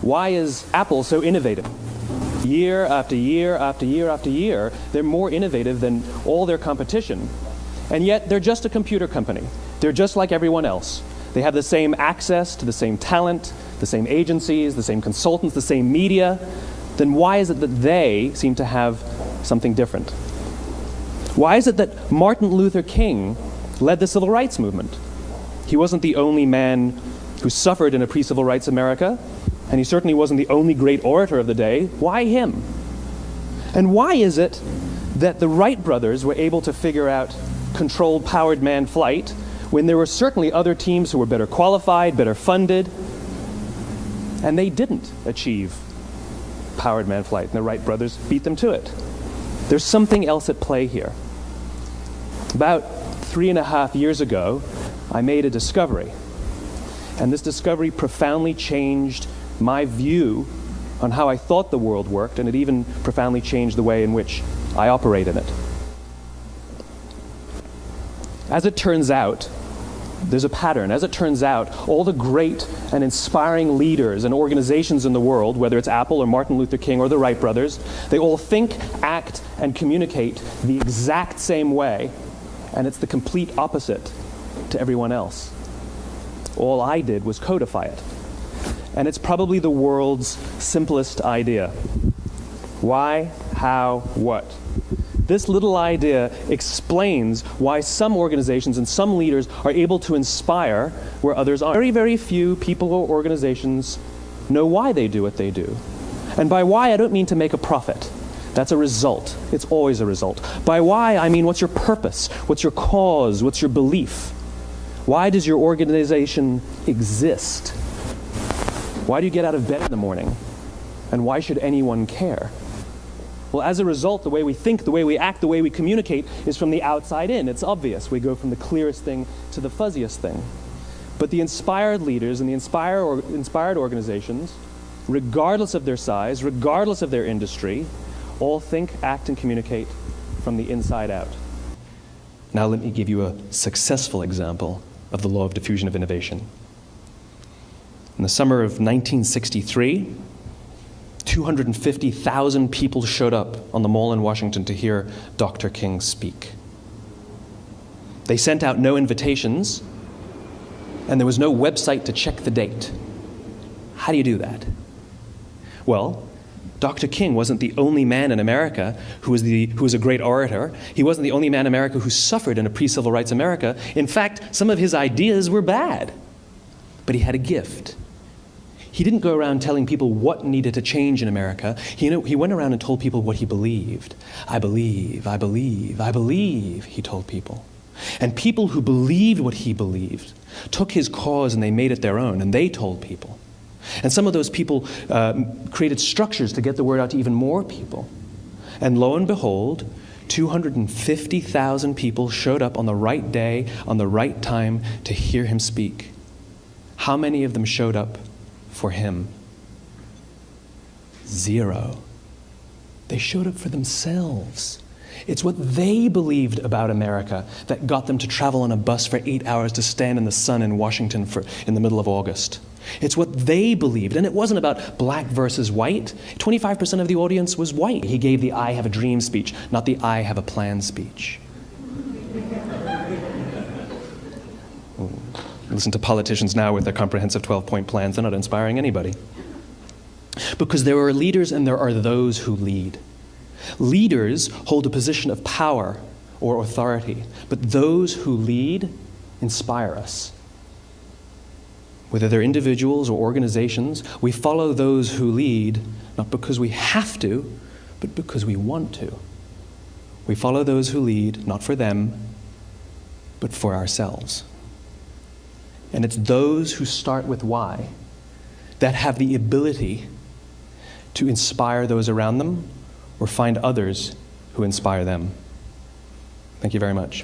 Why is Apple so innovative? Year after year after year after year, they're more innovative than all their competition. And yet, they're just a computer company. They're just like everyone else. They have the same access to the same talent, the same agencies, the same consultants, the same media. Then why is it that they seem to have something different? Why is it that Martin Luther King led the civil rights movement? He wasn't the only man who suffered in a pre-civil rights America, and he certainly wasn't the only great orator of the day. Why him? And why is it that the Wright brothers were able to figure out controlled powered manned flight when there were certainly other teams who were better qualified, better funded, and they didn't achieve powered manned flight, and the Wright brothers beat them to it? There's something else at play here. About 3.5 years ago, I made a discovery, and this discovery profoundly changed my view on how I thought the world worked, and it even profoundly changed the way in which I operate in it. As it turns out, there's a pattern. As it turns out, all the great and inspiring leaders and organizations in the world, whether it's Apple or Martin Luther King or the Wright brothers, they all think, act, and communicate the exact same way, and it's the complete opposite to everyone else. All I did was codify it. And it's probably the world's simplest idea. Why, how, what? This little idea explains why some organizations and some leaders are able to inspire where others aren't. Very, very few people or organizations know why they do what they do. And by why, I don't mean to make a profit. That's a result. It's always a result. By why, I mean what's your purpose? What's your cause? What's your belief? Why does your organization exist? Why do you get out of bed in the morning? And why should anyone care? Well, as a result, the way we think, the way we act, the way we communicate is from the outside in. It's obvious. We go from the clearest thing to the fuzziest thing. But the inspired leaders and the inspired organizations, regardless of their size, regardless of their industry, all think, act, and communicate from the inside out. Now let me give you a successful example of the law of diffusion of innovation. In the summer of 1963, 250,000 people showed up on the Mall in Washington to hear Dr. King speak. They sent out no invitations, and there was no website to check the date. How do you do that? Well, Dr. King wasn't the only man in America who was a great orator. He wasn't the only man in America who suffered in a pre-civil rights America. In fact, some of his ideas were bad. But he had a gift. He didn't go around telling people what needed to change in America. He went around and told people what he believed. I believe, I believe, I believe, he told people. And people who believed what he believed took his cause and they made it their own, and they told people. And some of those people created structures to get the word out to even more people. And lo and behold, 250,000 people showed up on the right day, on the right time to hear him speak. How many of them showed up for him? 0. They showed up for themselves. It's what they believed about America that got them to travel on a bus for 8 hours to stand in the sun in Washington in the middle of August. It's what they believed, and it wasn't about black versus white. 25% of the audience was white. He gave the I have a dream speech, not the I have a plan speech. Listen to politicians now with their comprehensive 12-point plans. They're not inspiring anybody. Because there are leaders and there are those who lead. Leaders hold a position of power or authority, but those who lead inspire us. Whether they're individuals or organizations, we follow those who lead, not because we have to, but because we want to. We follow those who lead, not for them, but for ourselves. And it's those who start with why that have the ability to inspire those around them or find others who inspire them. Thank you very much.